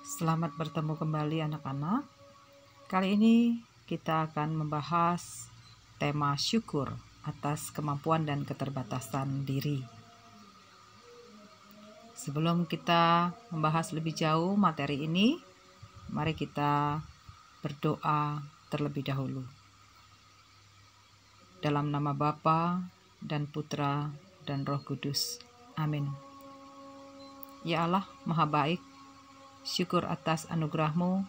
Selamat bertemu kembali anak-anak. Kali ini kita akan membahas tema syukur atas kemampuan dan keterbatasan diri. Sebelum kita membahas lebih jauh materi ini, mari kita berdoa terlebih dahulu. Dalam nama Bapa dan Putra dan Roh Kudus. Amin. Ya Allah, Maha Baik, syukur atas anugerah-Mu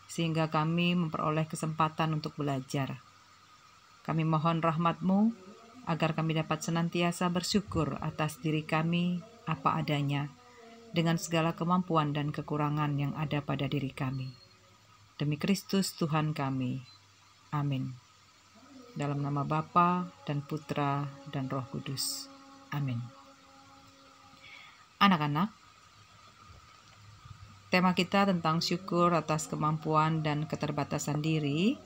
sehingga kami memperoleh kesempatan untuk belajar. Kami mohon rahmat-Mu agar kami dapat senantiasa bersyukur atas diri kami apa adanya dengan segala kemampuan dan kekurangan yang ada pada diri kami. Demi Kristus Tuhan kami. Amin. Dalam nama Bapa dan Putra dan Roh Kudus. Amin. Anak-anak, tema kita tentang syukur atas kemampuan dan keterbatasan diri,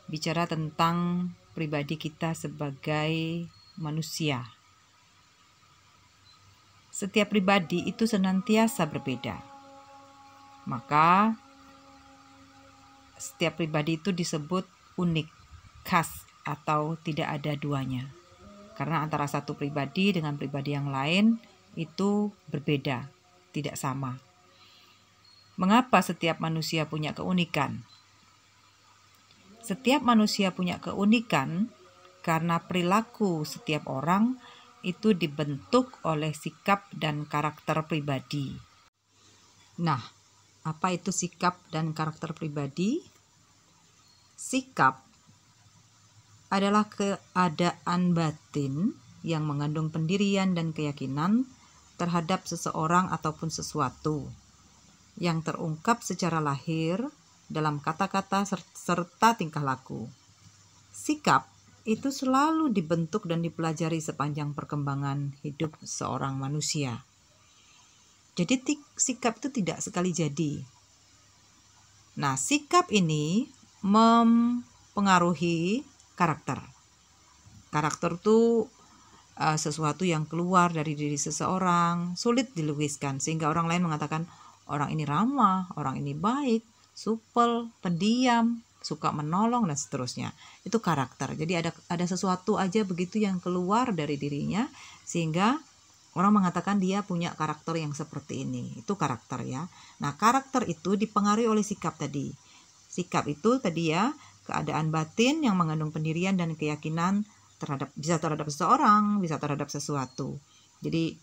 bicara tentang pribadi kita sebagai manusia. Setiap pribadi itu senantiasa berbeda. Maka, setiap pribadi itu disebut unik, khas, atau tidak ada duanya. Karena antara satu pribadi dengan pribadi yang lain itu berbeda, tidak sama. Mengapa setiap manusia punya keunikan? Setiap manusia punya keunikan karena perilaku setiap orang itu dibentuk oleh sikap dan karakter pribadi. Nah, apa itu sikap dan karakter pribadi? Sikap adalah keadaan batin yang mengandung pendirian dan keyakinan terhadap seseorang ataupun sesuatu yang terungkap secara lahir dalam kata-kata serta tingkah laku. Sikap itu selalu dibentuk dan dipelajari sepanjang perkembangan hidup seorang manusia. Jadi sikap itu tidak sekali jadi. Nah, sikap ini mempengaruhi karakter. Karakter itu sesuatu yang keluar dari diri seseorang, sulit dilukiskan sehingga orang lain mengatakan orang ini ramah, orang ini baik, supel, pendiam, suka menolong dan seterusnya. Itu karakter. Jadi ada sesuatu aja begitu yang keluar dari dirinya sehingga orang mengatakan dia punya karakter yang seperti ini. Itu karakter ya. Nah, karakter itu dipengaruhi oleh sikap tadi. Sikap itu tadi ya, keadaan batin yang mengandung pendirian dan keyakinan bisa terhadap seseorang, bisa terhadap sesuatu. Jadi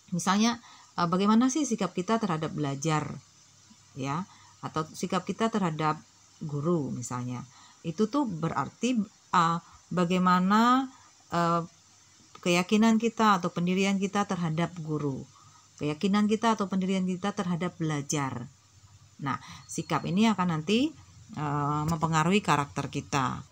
misalnya bagaimana sih sikap kita terhadap belajar ya, atau sikap kita terhadap guru misalnya. Itu tuh berarti bagaimana keyakinan kita atau pendirian kita terhadap guru. Keyakinan kita atau pendirian kita terhadap belajar. Nah, sikap ini akan nanti mempengaruhi karakter kita.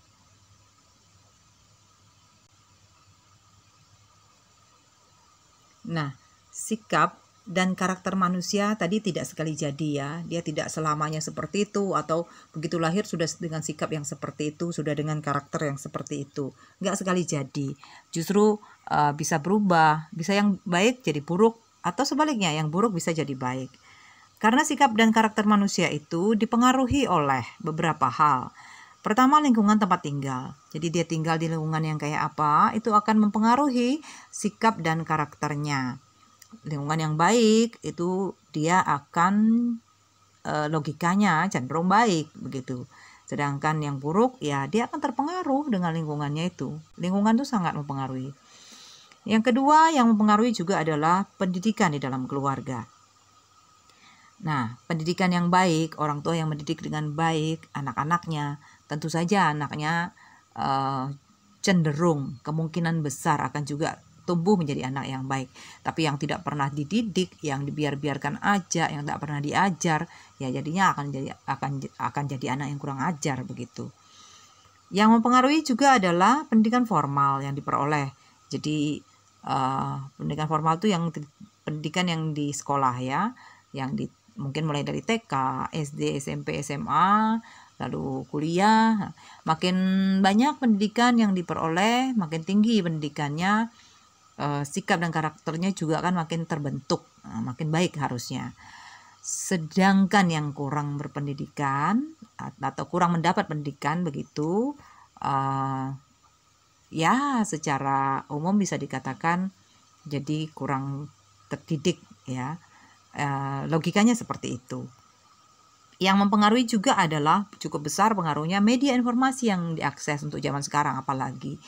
Nah, sikap dan karakter manusia tadi tidak sekali jadi ya. Dia tidak selamanya seperti itu atau begitu lahir sudah dengan sikap yang seperti itu, sudah dengan karakter yang seperti itu. Enggak sekali jadi. Justru bisa berubah, bisa yang baik jadi buruk atau sebaliknya yang buruk bisa jadi baik. Karena sikap dan karakter manusia itu dipengaruhi oleh beberapa hal. Pertama, lingkungan tempat tinggal. Jadi dia tinggal di lingkungan yang kayak apa, itu akan mempengaruhi sikap dan karakternya. Lingkungan yang baik itu dia akan logikanya cenderung baik begitu. Sedangkan yang buruk ya dia akan terpengaruh dengan lingkungannya itu. Lingkungan itu sangat mempengaruhi. Yang kedua yang mempengaruhi juga adalah pendidikan di dalam keluarga. Nah, pendidikan yang baik, orang tua yang mendidik dengan baik anak-anaknya, tentu saja anaknya cenderung kemungkinan besar akan juga tumbuh menjadi anak yang baik. Tapi yang tidak pernah dididik, yang dibiarkan aja, yang tidak pernah diajar, ya jadinya akan jadi anak yang kurang ajar begitu. Yang mempengaruhi juga adalah pendidikan formal yang diperoleh. Jadi pendidikan formal itu yang pendidikan yang di sekolah ya, yang mungkin mulai dari TK, SD, SMP, SMA, lalu kuliah. Makin banyak pendidikan yang diperoleh, makin tinggi pendidikannya, sikap dan karakternya juga akan makin terbentuk, makin baik harusnya. Sedangkan yang kurang berpendidikan atau kurang mendapat pendidikan begitu, ya secara umum bisa dikatakan jadi kurang terdidik ya. Logikanya seperti itu. Yang mempengaruhi juga adalah cukup besar pengaruhnya media informasi yang diakses untuk zaman sekarang, apalagi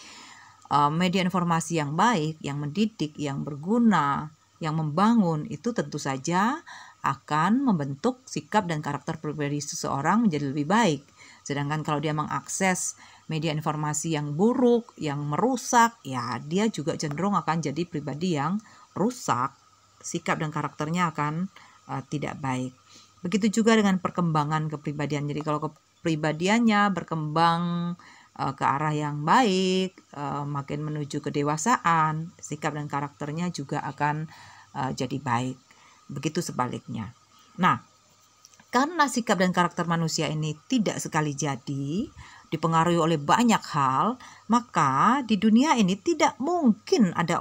media informasi yang baik, yang mendidik, yang berguna, yang membangun itu tentu saja akan membentuk sikap dan karakter pribadi seseorang menjadi lebih baik. Sedangkan kalau dia mengakses media informasi yang buruk, yang merusak, ya dia juga cenderung akan jadi pribadi yang rusak. Sikap dan karakternya akan tidak baik. Begitu juga dengan perkembangan kepribadian. Jadi kalau kepribadiannya berkembang ke arah yang baik, makin menuju kedewasaan, sikap dan karakternya juga akan jadi baik. Begitu sebaliknya. Nah, karena sikap dan karakter manusia ini tidak sekali jadi, dipengaruhi oleh banyak hal, maka di dunia ini tidak mungkin ada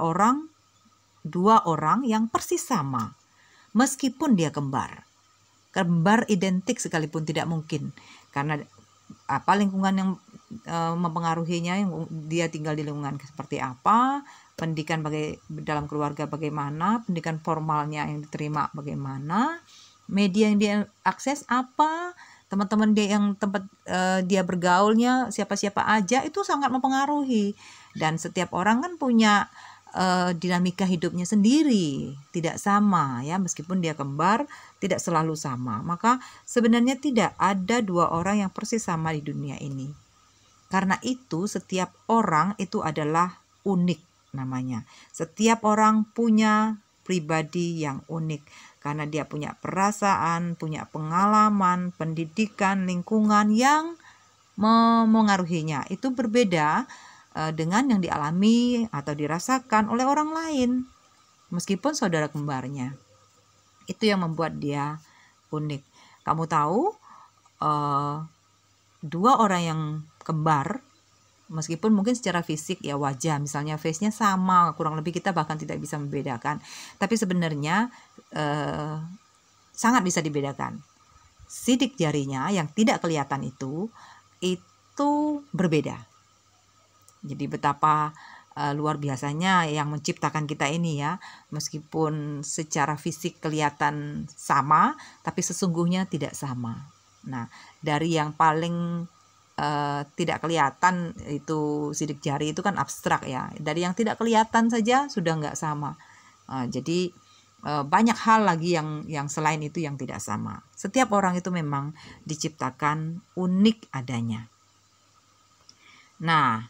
dua orang yang persis sama, meskipun dia kembar. Kembar identik sekalipun tidak mungkin, karena lingkungan yang mempengaruhinya, yang dia tinggal di lingkungan seperti apa, pendidikan dalam keluarga bagaimana, pendidikan formalnya yang diterima bagaimana, media yang dia akses apa, teman-teman dia yang tempat dia bergaulnya siapa-siapa aja, itu sangat mempengaruhi. Dan setiap orang kan punya dinamika hidupnya sendiri, tidak sama ya, meskipun dia kembar tidak selalu sama. Maka sebenarnya tidak ada dua orang yang persis sama di dunia ini. Karena itu setiap orang itu adalah unik namanya. Setiap orang punya pribadi yang unik karena dia punya perasaan, punya pengalaman, pendidikan, lingkungan yang memengaruhinya. Itu berbeda dengan yang dialami atau dirasakan oleh orang lain, meskipun saudara kembarnya. Itu yang membuat dia unik. Kamu tahu, dua orang yang kembar, meskipun mungkin secara fisik ya wajah, misalnya face-nya sama, kurang lebih kita bahkan tidak bisa membedakan, tapi sebenarnya sangat bisa dibedakan. Sidik jarinya yang tidak kelihatan itu berbeda. Jadi betapa luar biasanya yang menciptakan kita ini ya, meskipun secara fisik kelihatan sama, tapi sesungguhnya tidak sama. Nah, dari yang paling tidak kelihatan itu sidik jari itu kan abstrak ya, dari yang tidak kelihatan saja sudah nggak sama. Jadi banyak hal lagi yang selain itu yang tidak sama. Setiap orang itu memang diciptakan unik adanya. Nah,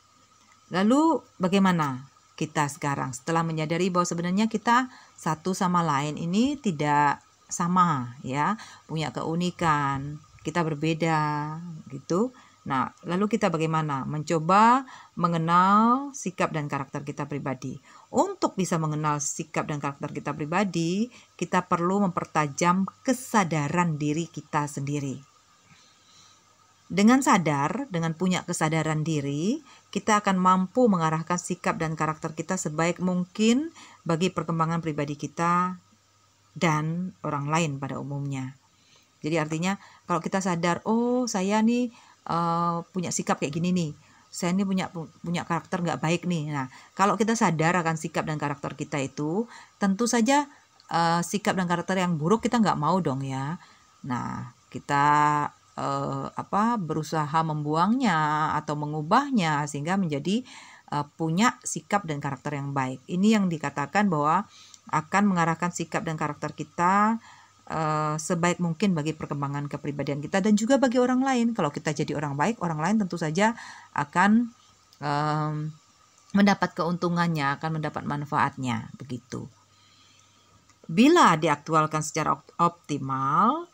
lalu bagaimana kita sekarang setelah menyadari bahwa sebenarnya kita satu sama lain ini tidak sama ya, punya keunikan, kita berbeda gitu. Nah, lalu kita bagaimana mencoba mengenal sikap dan karakter kita pribadi. Untuk bisa mengenal sikap dan karakter kita pribadi, kita perlu mempertajam kesadaran diri kita sendiri. Dengan sadar, dengan punya kesadaran diri, kita akan mampu mengarahkan sikap dan karakter kita sebaik mungkin bagi perkembangan pribadi kita dan orang lain pada umumnya. Jadi artinya kalau kita sadar, oh saya nih punya sikap kayak gini nih, saya ini punya karakter nggak baik nih. Nah, kalau kita sadar akan sikap dan karakter kita itu, tentu saja sikap dan karakter yang buruk kita nggak mau dong ya. Nah, kita berusaha membuangnya atau mengubahnya sehingga menjadi punya sikap dan karakter yang baik. Ini yang dikatakan bahwa akan mengarahkan sikap dan karakter kita sebaik mungkin bagi perkembangan kepribadian kita dan juga bagi orang lain. Kalau kita jadi orang baik, orang lain tentu saja akan mendapat keuntungannya, akan mendapat manfaatnya, begitu. Bila diaktualkan secara optimal,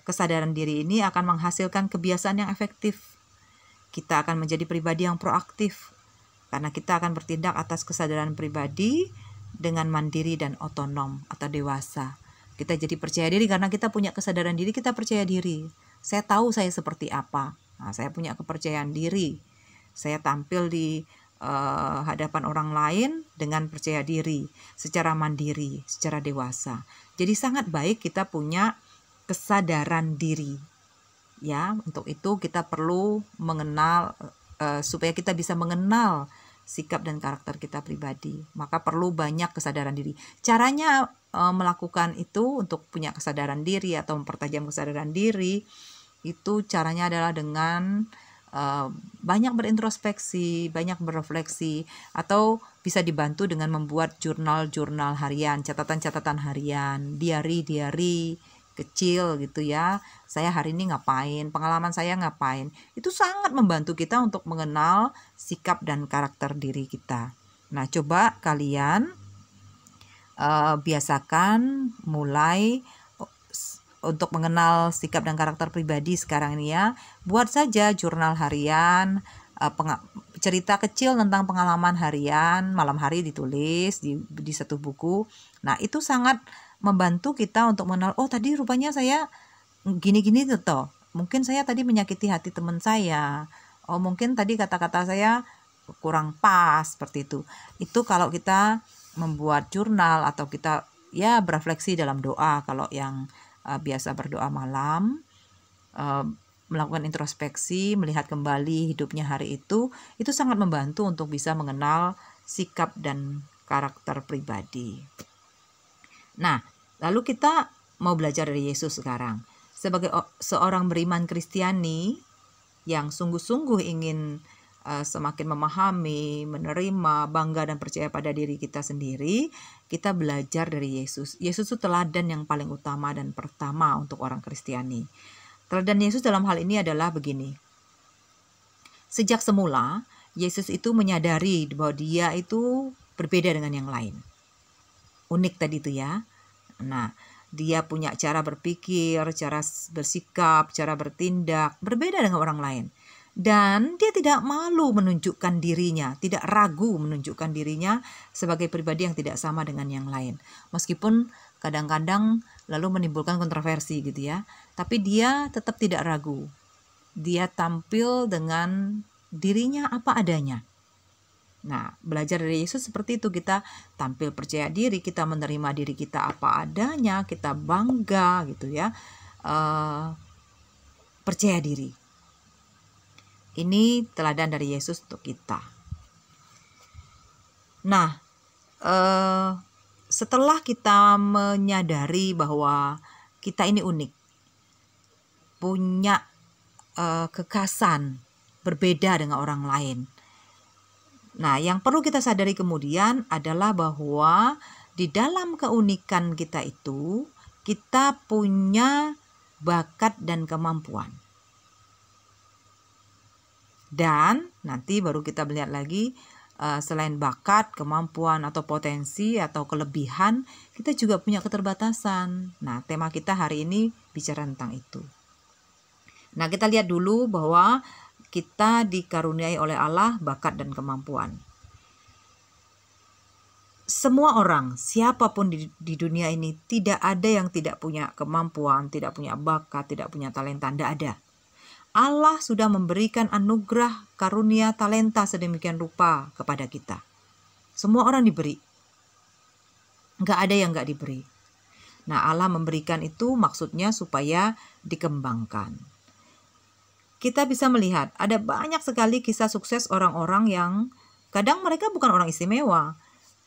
kesadaran diri ini akan menghasilkan kebiasaan yang efektif. Kita akan menjadi pribadi yang proaktif karena kita akan bertindak atas kesadaran pribadi dengan mandiri dan otonom atau dewasa. Kita jadi percaya diri karena kita punya kesadaran diri, kita percaya diri. Saya tahu saya seperti apa. Nah, saya punya kepercayaan diri. Saya tampil di hadapan orang lain dengan percaya diri, secara mandiri, secara dewasa. Jadi sangat baik kita punya kesadaran diri. Ya, untuk itu kita perlu mengenal supaya kita bisa mengenal sikap dan karakter kita pribadi, maka perlu banyak kesadaran diri. Caranya melakukan itu untuk punya kesadaran diri atau mempertajam kesadaran diri, itu caranya adalah dengan banyak berintrospeksi, banyak berefleksi, atau bisa dibantu dengan membuat jurnal-jurnal harian, catatan-catatan harian, diari-diari kecil gitu ya. Saya hari ini ngapain, pengalaman saya ngapain. Itu sangat membantu kita untuk mengenal sikap dan karakter diri kita. Nah, coba kalian biasakan mulai untuk mengenal sikap dan karakter pribadi sekarang ini ya. Buat saja jurnal harian, cerita kecil tentang pengalaman harian, malam hari ditulis di satu buku. Nah, itu sangat membantu kita untuk mengenal, oh tadi rupanya saya gini-gini tuh toh. Mungkin saya tadi menyakiti hati teman saya. Oh, mungkin tadi kata-kata saya kurang pas seperti itu. Itu kalau kita membuat jurnal atau kita ya berefleksi dalam doa, kalau yang biasa berdoa malam, melakukan introspeksi, melihat kembali hidupnya hari itu sangat membantu untuk bisa mengenal sikap dan karakter pribadi. Nah, lalu kita mau belajar dari Yesus sekarang. Sebagai seorang beriman Kristiani yang sungguh-sungguh ingin semakin memahami, menerima, bangga dan percaya pada diri kita sendiri, kita belajar dari Yesus. Yesus itu teladan yang paling utama dan pertama untuk orang Kristiani. Teladan Yesus dalam hal ini adalah begini. Sejak semula, Yesus itu menyadari bahwa dia itu berbeda dengan yang lain. Unik tadi itu ya. Nah, dia punya cara berpikir, cara bersikap, cara bertindak, berbeda dengan orang lain. Dan dia tidak malu menunjukkan dirinya, tidak ragu menunjukkan dirinya sebagai pribadi yang tidak sama dengan yang lain. Meskipun kadang-kadang lalu menimbulkan kontroversi gitu ya. Tapi dia tetap tidak ragu. Dia tampil dengan dirinya apa adanya. Nah, belajar dari Yesus seperti itu, kita tampil percaya diri, kita menerima diri kita apa adanya, kita bangga gitu ya, percaya diri. Ini teladan dari Yesus untuk kita. Nah, setelah kita menyadari bahwa kita ini unik, punya kekhasan, berbeda dengan orang lain. Nah, yang perlu kita sadari kemudian adalah bahwa di dalam keunikan kita itu, kita punya bakat dan kemampuan. Dan nanti baru kita melihat lagi, selain bakat, kemampuan, atau potensi, atau kelebihan, kita juga punya keterbatasan. Nah, tema kita hari ini bicara tentang itu. Nah, kita lihat dulu bahwa kita dikaruniai oleh Allah bakat dan kemampuan. Semua orang, siapapun di dunia ini, tidak ada yang tidak punya kemampuan, tidak punya bakat, tidak punya talenta, tidak ada. Allah sudah memberikan anugerah, karunia, talenta sedemikian rupa kepada kita. Semua orang diberi. Nggak ada yang nggak diberi. Nah, Allah memberikan itu maksudnya supaya dikembangkan. Kita bisa melihat ada banyak sekali kisah sukses orang-orang yang kadang mereka bukan orang istimewa,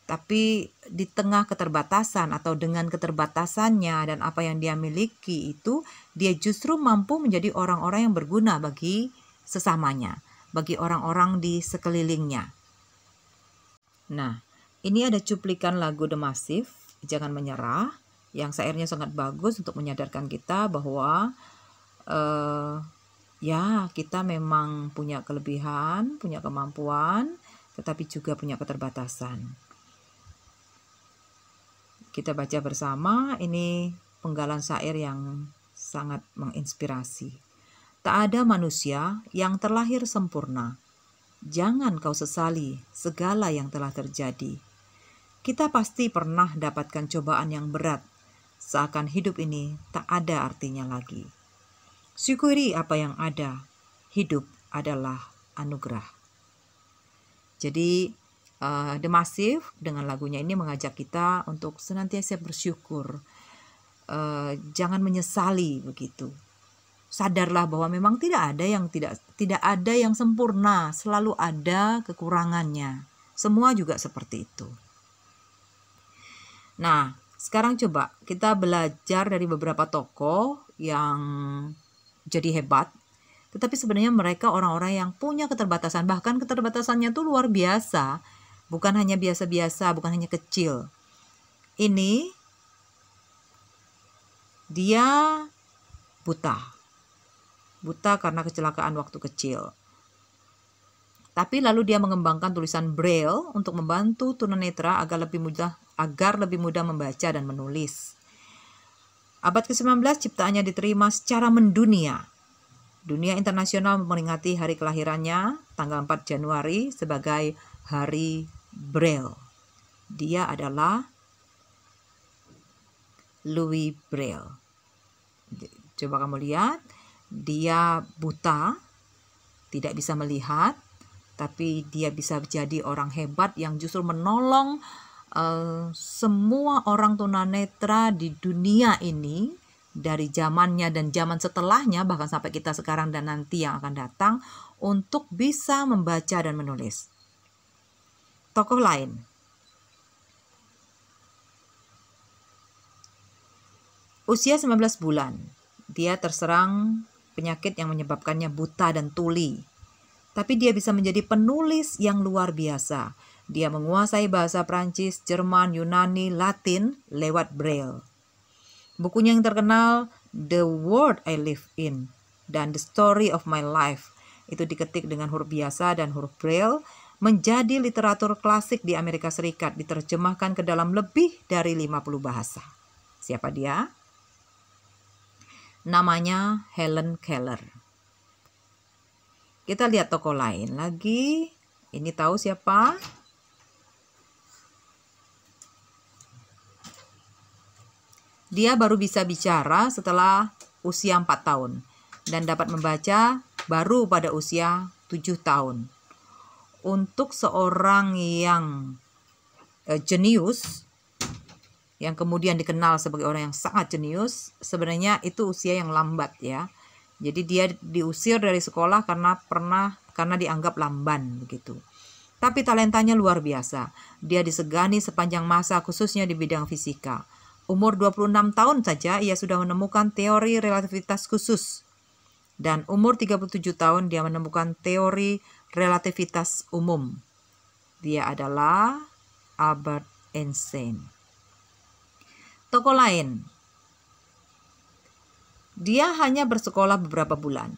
tapi di tengah keterbatasan atau dengan keterbatasannya dan apa yang dia miliki itu, dia justru mampu menjadi orang-orang yang berguna bagi sesamanya, bagi orang-orang di sekelilingnya. Nah, ini ada cuplikan lagu The Massive, Jangan Menyerah, yang syairnya sangat bagus untuk menyadarkan kita bahwa ya kita memang punya kelebihan, punya kemampuan, tetapi juga punya keterbatasan. Kita baca bersama, ini penggalan syair yang sangat menginspirasi. Tak ada manusia yang terlahir sempurna. Jangan kau sesali segala yang telah terjadi. Kita pasti pernah dapatkan cobaan yang berat, seakan hidup ini tak ada artinya lagi. Syukuri apa yang ada, hidup adalah anugerah. Jadi The Massive dengan lagunya ini mengajak kita untuk senantiasa bersyukur. jangan menyesali begitu. Sadarlah bahwa memang tidak ada yang sempurna, selalu ada kekurangannya. Semua juga seperti itu. Nah, sekarang coba kita belajar dari beberapa tokoh yang jadi hebat, tetapi sebenarnya mereka orang-orang yang punya keterbatasan, bahkan keterbatasannya tuh luar biasa, bukan hanya biasa-biasa, bukan hanya kecil. Ini dia buta karena kecelakaan waktu kecil. Tapi lalu dia mengembangkan tulisan Braille untuk membantu tunanetra agar lebih mudah membaca dan menulis. Abad ke-19 ciptaannya diterima secara mendunia. Dunia internasional memperingati hari kelahirannya tanggal 4 Januari sebagai Hari Braille. Dia adalah Louis Braille. Coba kamu lihat, dia buta, tidak bisa melihat, tapi dia bisa jadi orang hebat yang justru menolong semua orang tunanetra di dunia ini, dari zamannya dan zaman setelahnya, bahkan sampai kita sekarang dan nanti yang akan datang, untuk bisa membaca dan menulis. Tokoh lain, usia 19 bulan, dia terserang penyakit yang menyebabkannya buta dan tuli. Tapi dia bisa menjadi penulis yang luar biasa. Dia menguasai bahasa Prancis, Jerman, Yunani, Latin lewat Braille. Bukunya yang terkenal, The World I Live In, dan The Story of My Life, itu diketik dengan huruf biasa dan huruf Braille, menjadi literatur klasik di Amerika Serikat, diterjemahkan ke dalam lebih dari 50 bahasa. Siapa dia? Namanya Helen Keller. Kita lihat tokoh lain lagi. Ini tahu siapa? Dia baru bisa bicara setelah usia 4 tahun dan dapat membaca baru pada usia 7 tahun. Untuk seorang yang jenius, yang kemudian dikenal sebagai orang yang sangat jenius, sebenarnya itu usia yang lambat ya. Jadi dia diusir dari sekolah karena dianggap lamban begitu. Tapi talentanya luar biasa. Dia disegani sepanjang masa, khususnya di bidang fisika. Umur 26 tahun saja ia sudah menemukan teori relativitas khusus. Dan umur 37 tahun dia menemukan teori relativitas umum. Dia adalah Albert Einstein. Tokoh lain, dia hanya bersekolah beberapa bulan,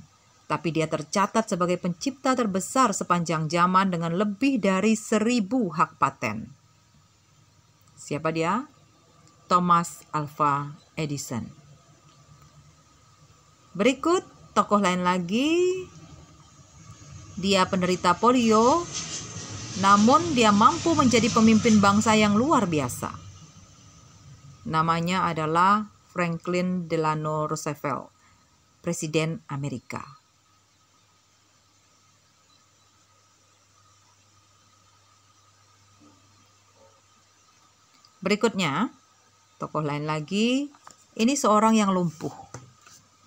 tapi dia tercatat sebagai pencipta terbesar sepanjang zaman dengan lebih dari 1000 hak paten. Siapa dia? Thomas Alva Edison. Berikut tokoh lain lagi. Dia penderita polio, namun dia mampu menjadi pemimpin bangsa yang luar biasa. Namanya adalah Franklin Delano Roosevelt, Presiden Amerika. Berikutnya, tokoh lain lagi. Ini seorang yang lumpuh,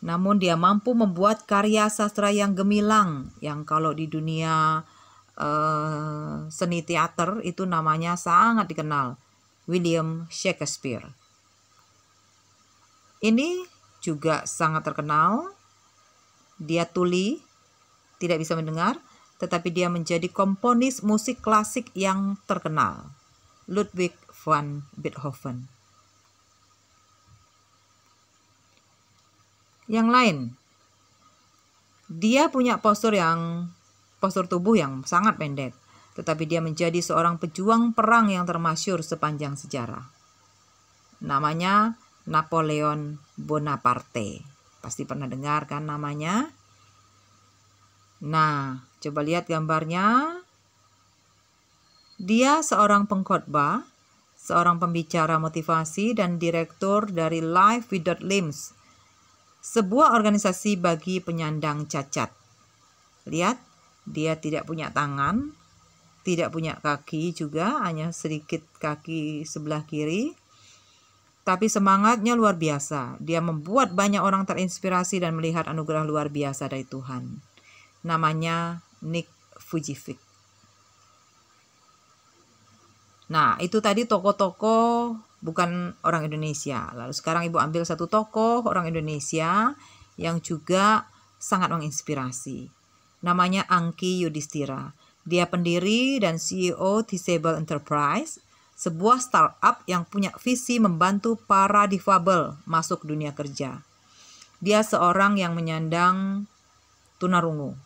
namun dia mampu membuat karya sastra yang gemilang, yang kalau di dunia seni teater itu namanya sangat dikenal, William Shakespeare. Ini juga sangat terkenal. Dia tuli, tidak bisa mendengar, tetapi dia menjadi komponis musik klasik yang terkenal, Ludwig van Beethoven. Yang lain, dia punya postur tubuh yang sangat pendek, tetapi dia menjadi seorang pejuang perang yang termasyhur sepanjang sejarah. Namanya Napoleon Bonaparte. Pasti pernah dengar kan namanya? Nah, coba lihat gambarnya. Dia seorang pengkhotbah, seorang pembicara motivasi dan direktur dari Life Without Limbs, sebuah organisasi bagi penyandang cacat. Lihat, dia tidak punya tangan, tidak punya kaki juga, hanya sedikit kaki sebelah kiri. Tapi semangatnya luar biasa. Dia membuat banyak orang terinspirasi dan melihat anugerah luar biasa dari Tuhan. Namanya Nick Vujicic. Nah, itu tadi tokoh-tokoh bukan orang Indonesia. Lalu sekarang Ibu ambil satu tokoh orang Indonesia yang juga sangat menginspirasi. Namanya Angki Yudhistira. Dia pendiri dan CEO Teachable Enterprise, sebuah startup yang punya visi membantu para difabel masuk dunia kerja. Dia seorang yang menyandang tunarungu.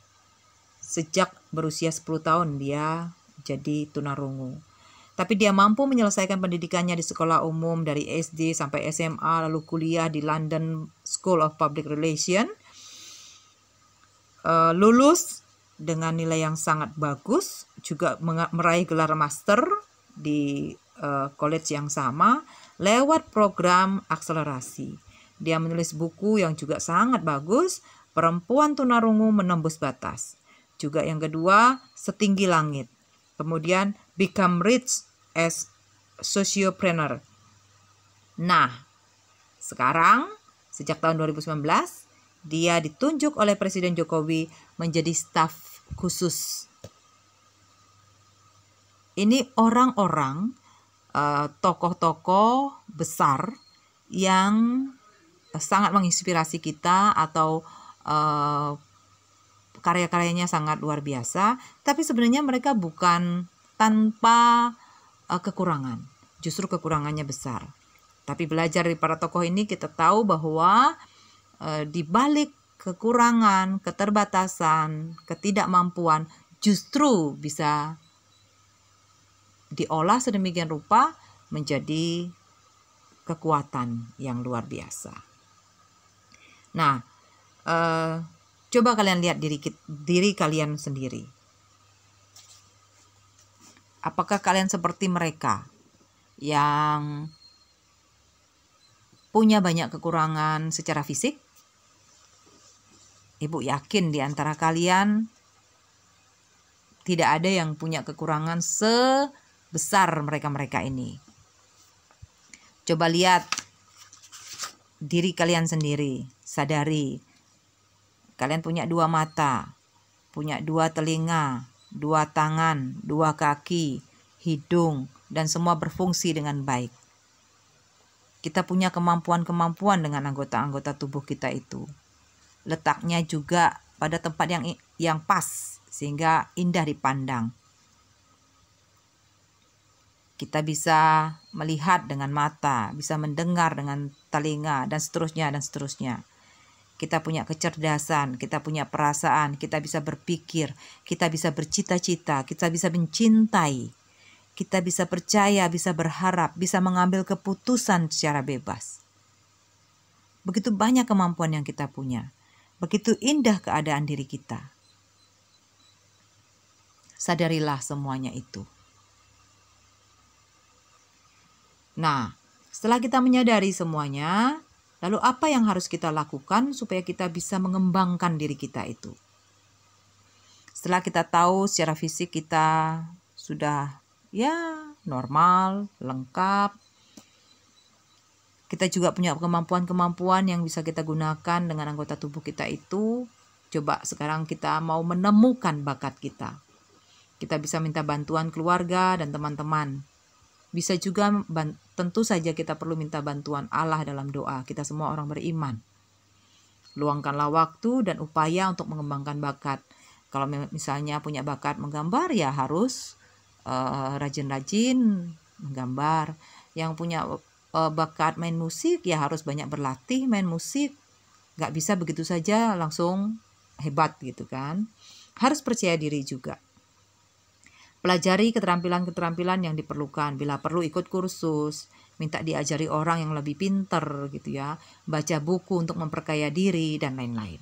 Sejak berusia 10 tahun dia jadi tunarungu. Tapi dia mampu menyelesaikan pendidikannya di sekolah umum dari SD sampai SMA, lalu kuliah di London School of Public Relations. Lulus dengan nilai yang sangat bagus, juga meraih gelar master di college yang sama lewat program akselerasi. Dia menulis buku yang juga sangat bagus, Perempuan Tunarungu Menembus Batas. Juga yang kedua, Setinggi Langit. Kemudian Become Rich as Sociopreneur. Nah, sekarang sejak tahun 2019 dia ditunjuk oleh Presiden Jokowi menjadi staf khusus. Ini orang-orang tokoh-tokoh besar yang sangat menginspirasi kita atau karya-karyanya sangat luar biasa, tapi sebenarnya mereka bukan tanpa kekurangan, justru kekurangannya besar. Tapi belajar dari para tokoh ini kita tahu bahwa di balik kekurangan, keterbatasan, ketidakmampuan justru bisa diolah sedemikian rupa menjadi kekuatan yang luar biasa. Nah, coba kalian lihat diri kalian sendiri. Apakah kalian seperti mereka yang punya banyak kekurangan secara fisik? Ibu yakin di antara kalian tidak ada yang punya kekurangan sebesar mereka-mereka ini. Coba lihat diri kalian sendiri, sadari. Kalian punya 2 mata, punya 2 telinga, 2 tangan, 2 kaki, hidung, dan semua berfungsi dengan baik. Kita punya kemampuan-kemampuan dengan anggota-anggota tubuh kita itu. Letaknya juga pada tempat yang pas, sehingga indah dipandang. Kita bisa melihat dengan mata, bisa mendengar dengan telinga, dan seterusnya, dan seterusnya. Kita punya kecerdasan, kita punya perasaan, kita bisa berpikir, kita bisa bercita-cita, kita bisa mencintai, kita bisa percaya, bisa berharap, bisa mengambil keputusan secara bebas. Begitu banyak kemampuan yang kita punya. Begitu indah keadaan diri kita. Sadarilah semuanya itu. Nah, setelah kita menyadari semuanya, lalu apa yang harus kita lakukan supaya kita bisa mengembangkan diri kita itu? Setelah kita tahu secara fisik kita sudah normal, lengkap. Kita juga punya kemampuan-kemampuan yang bisa kita gunakan dengan anggota tubuh kita itu. Coba sekarang kita mau menemukan bakat kita. Kita bisa minta bantuan keluarga dan teman-teman. Bisa juga tentu saja kita perlu minta bantuan Allah dalam doa. Kita semua orang beriman. Luangkanlah waktu dan upaya untuk mengembangkan bakat. Kalau misalnya punya bakat menggambar, ya harus rajin-rajin menggambar. Yang punya bakat main musik, ya harus banyak berlatih main musik. Gak bisa begitu saja langsung hebat gitu kan. Harus percaya diri juga. Pelajari keterampilan-keterampilan yang diperlukan. Bila perlu ikut kursus, minta diajari orang yang lebih pinter gitu ya. Baca buku untuk memperkaya diri dan lain-lain.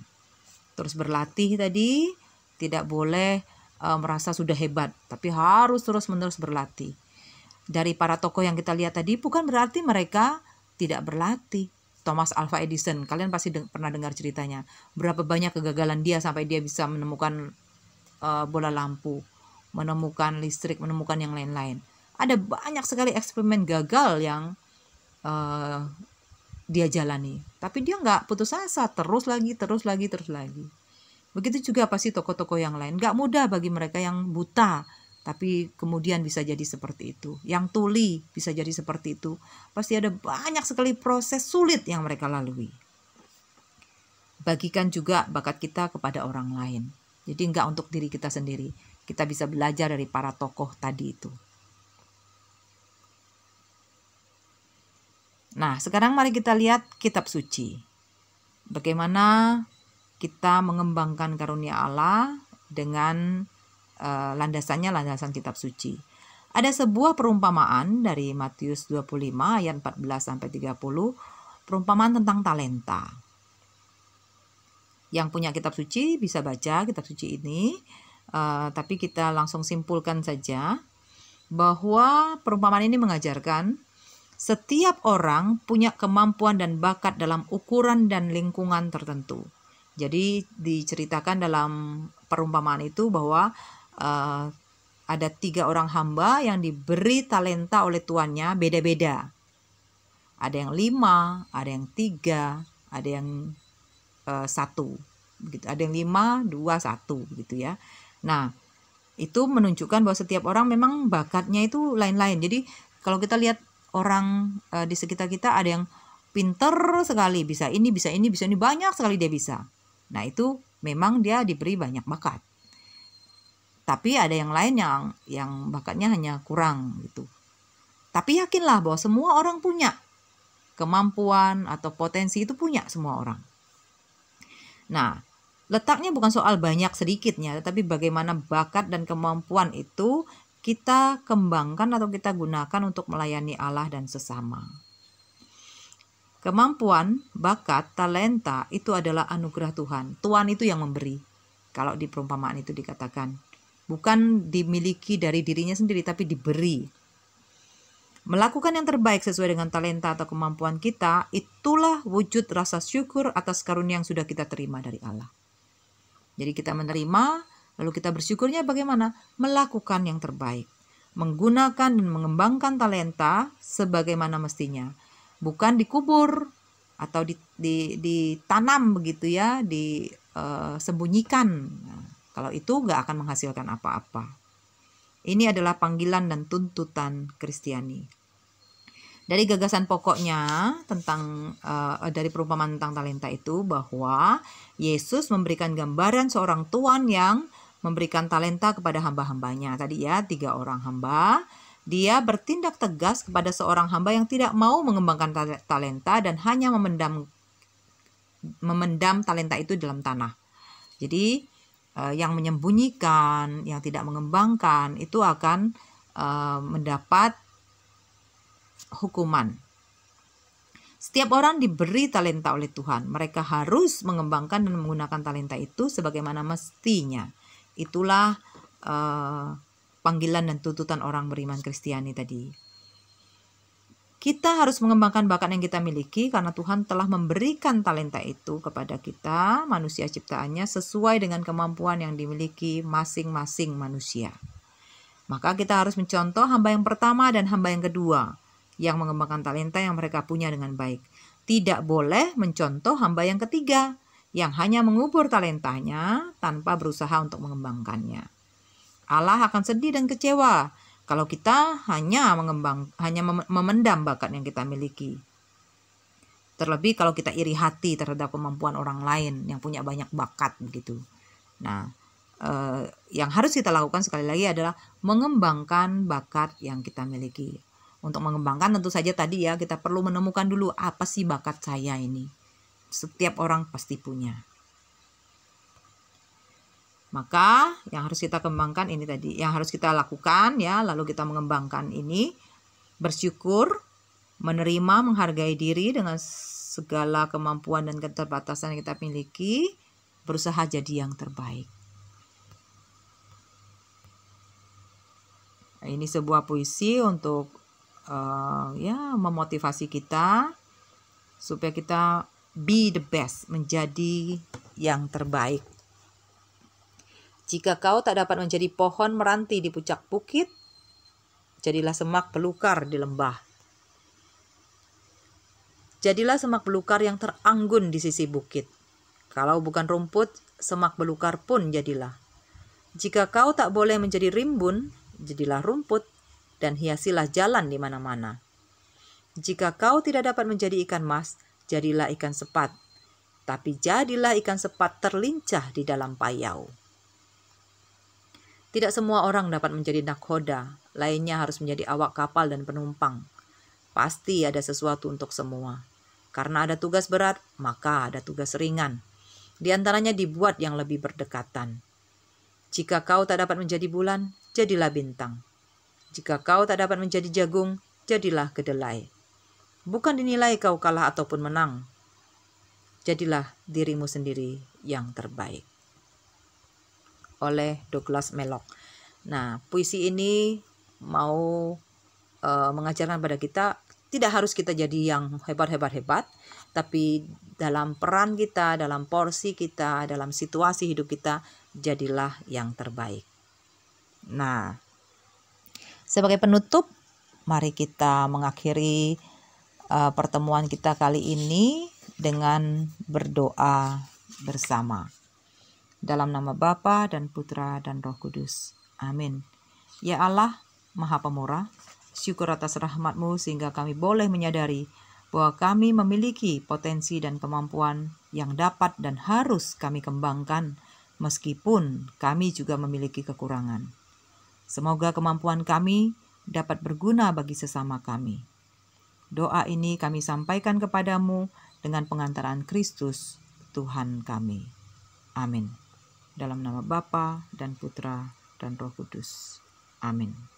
Terus berlatih tadi, tidak boleh merasa sudah hebat, tapi harus terus-menerus berlatih. Dari para tokoh yang kita lihat tadi bukan berarti mereka tidak berlatih. Thomas Alva Edison, kalian pasti pernah dengar ceritanya. Berapa banyak kegagalan dia sampai dia bisa menemukan bola lampu, menemukan listrik, menemukan yang lain-lain. Ada banyak sekali eksperimen gagal yang eh, dia jalani. Tapi dia nggak putus asa, terus lagi. Begitu juga pasti tokoh-tokoh yang lain. Nggak mudah bagi mereka yang buta, tapi kemudian bisa jadi seperti itu. Yang tuli bisa jadi seperti itu. Pasti ada banyak sekali proses sulit yang mereka lalui. Bagikan juga bakat kita kepada orang lain. Jadi nggak untuk diri kita sendiri. Kita bisa belajar dari para tokoh tadi itu. Nah, sekarang mari kita lihat kitab suci. Bagaimana kita mengembangkan karunia Allah dengan landasannya landasan kitab suci. Ada sebuah perumpamaan dari Matius 25 ayat 14 sampai 30, perumpamaan tentang talenta. Yang punya kitab suci bisa baca kitab suci ini, tapi kita langsung simpulkan saja bahwa perumpamaan ini mengajarkan setiap orang punya kemampuan dan bakat dalam ukuran dan lingkungan tertentu. Jadi diceritakan dalam perumpamaan itu bahwa ada 3 orang hamba yang diberi talenta oleh tuannya beda-beda. Ada yang 5, ada yang 3, ada yang 1, begitu. Ada yang 5, 2, 1, begitu ya. Nah, itu menunjukkan bahwa setiap orang memang bakatnya itu lain-lain. Jadi kalau kita lihat orang di sekitar kita, ada yang pinter sekali, bisa ini, banyak sekali dia bisa. Nah, itu memang dia diberi banyak bakat. Tapi ada yang lain yang bakatnya hanya kurang gitu. Tapi yakinlah bahwa semua orang punya kemampuan atau potensi, itu punya semua orang. Nah, letaknya bukan soal banyak sedikitnya, tetapi bagaimana bakat dan kemampuan itu kita kembangkan atau kita gunakan untuk melayani Allah dan sesama. Kemampuan, bakat, talenta itu adalah anugerah Tuhan. Tuhan itu yang memberi. Kalau di perumpamaan itu dikatakan, bukan dimiliki dari dirinya sendiri, tapi diberi. Melakukan yang terbaik sesuai dengan talenta atau kemampuan kita, itulah wujud rasa syukur atas karunia yang sudah kita terima dari Allah. Jadi kita menerima, lalu kita bersyukurnya bagaimana? Melakukan yang terbaik. Menggunakan dan mengembangkan talenta sebagaimana mestinya. Bukan dikubur atau ditanam begitu ya, disembunyikan. Nah, kalau itu gak akan menghasilkan apa-apa. Ini adalah panggilan dan tuntutan Kristiani. Dari gagasan pokoknya tentang dari perumpamaan tentang talenta itu, bahwa Yesus memberikan gambaran seorang tuan yang memberikan talenta kepada hamba-hambanya. Tadi ya, 3 orang hamba. Dia bertindak tegas kepada seorang hamba yang tidak mau mengembangkan talenta dan hanya memendam talenta itu dalam tanah. Jadi yang menyembunyikan, yang tidak mengembangkan itu akan mendapat hukuman. Setiap orang diberi talenta oleh Tuhan. Mereka harus mengembangkan dan menggunakan talenta itu sebagaimana mestinya. Itulah panggilan dan tuntutan orang beriman Kristiani tadi. Kita harus mengembangkan bakat yang kita miliki karena Tuhan telah memberikan talenta itu kepada kita, manusia ciptaannya, sesuai dengan kemampuan yang dimiliki masing-masing manusia. Maka kita harus mencontoh hamba yang pertama dan hamba yang kedua yang mengembangkan talenta yang mereka punya dengan baik. Tidak boleh mencontoh hamba yang ketiga yang hanya mengubur talentanya tanpa berusaha untuk mengembangkannya. Allah akan sedih dan kecewa kalau kita hanya memendam bakat yang kita miliki. Terlebih kalau kita iri hati terhadap kemampuan orang lain yang punya banyak bakat begitu. Nah, yang harus kita lakukan sekali lagi adalah mengembangkan bakat yang kita miliki. Untuk mengembangkan tentu saja tadi ya, kita perlu menemukan dulu apa sih bakat saya ini. Setiap orang pasti punya. Maka yang harus kita kembangkan ini tadi, yang harus kita lakukan ya, lalu kita mengembangkan ini, bersyukur, menerima, menghargai diri dengan segala kemampuan dan keterbatasan yang kita miliki, berusaha jadi yang terbaik. Ini sebuah puisi untuk memotivasi kita supaya kita be the best, menjadi yang terbaik. Jika kau tak dapat menjadi pohon meranti di puncak bukit, jadilah semak belukar di lembah. Jadilah semak belukar yang teranggun di sisi bukit. Kalau bukan rumput, semak belukar pun jadilah. Jika kau tak boleh menjadi rimbun, jadilah rumput dan hiasilah jalan di mana-mana. Jika kau tidak dapat menjadi ikan mas, jadilah ikan sepat. Tapi jadilah ikan sepat terlincah di dalam payau. Tidak semua orang dapat menjadi nakhoda, lainnya harus menjadi awak kapal dan penumpang. Pasti ada sesuatu untuk semua. Karena ada tugas berat, maka ada tugas ringan. Di antaranya dibuat yang lebih berdekatan. Jika kau tak dapat menjadi bulan, jadilah bintang. Jika kau tak dapat menjadi jagung, jadilah kedelai. Bukan dinilai kau kalah ataupun menang. Jadilah dirimu sendiri yang terbaik. Oleh Douglas Mellock. Nah, puisi ini mau mengajarkan pada kita, tidak harus kita jadi yang hebat-hebat, tapi dalam peran kita, dalam porsi kita, dalam situasi hidup kita, jadilah yang terbaik. Nah, sebagai penutup, mari kita mengakhiri pertemuan kita kali ini dengan berdoa bersama. Dalam nama Bapa dan Putra dan Roh Kudus. Amin. Ya Allah, Maha Pemurah, syukur atas rahmat-Mu sehingga kami boleh menyadari bahwa kami memiliki potensi dan kemampuan yang dapat dan harus kami kembangkan meskipun kami juga memiliki kekurangan. Semoga kemampuan kami dapat berguna bagi sesama kami. Doa ini kami sampaikan kepadamu dengan pengantaran Kristus, Tuhan kami. Amin. Dalam nama Bapa dan Putra dan Roh Kudus. Amin.